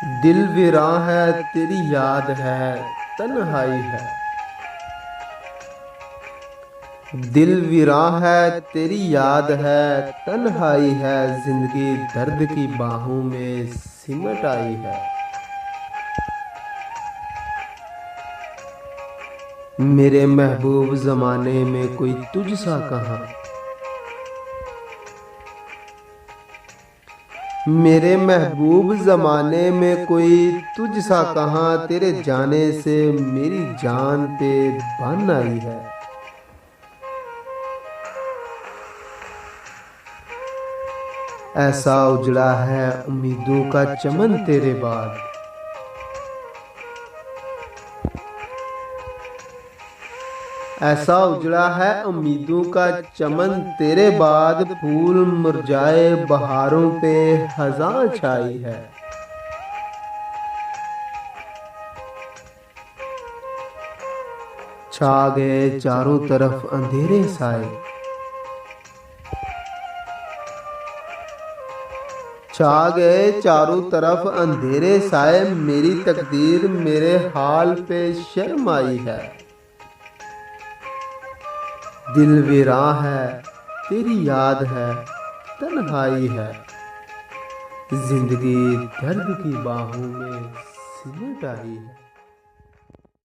दिल वीरां है तेरी याद है तन्हाई है। दिल वीरां है तेरी याद है तन्हाई है। जिंदगी दर्द की बाहों में सिमट आई है। मेरे महबूब जमाने में कोई तुझ सा कहाँ। मेरे महबूब जमाने में कोई तुझ सा कहाँ। तेरे जाने से मेरी जान पे बन आई है। ऐसा उजड़ा है उम्मीदों का चमन तेरे बाद। ऐसा उजड़ा है उम्मीदों का चमन तेरे बाद। फूल मुरझाए बहारों पे खज़ां छाई है। छा गए चारों तरफ अंधेरे साए। छा गए चारों तरफ अंधेरे साए। मेरी तकदीर मेरे हाल पे शर्म आई है। दिल वीरां है तेरी याद है तन्हाई है। जिंदगी दर्द की बाहों में सिमट आई है।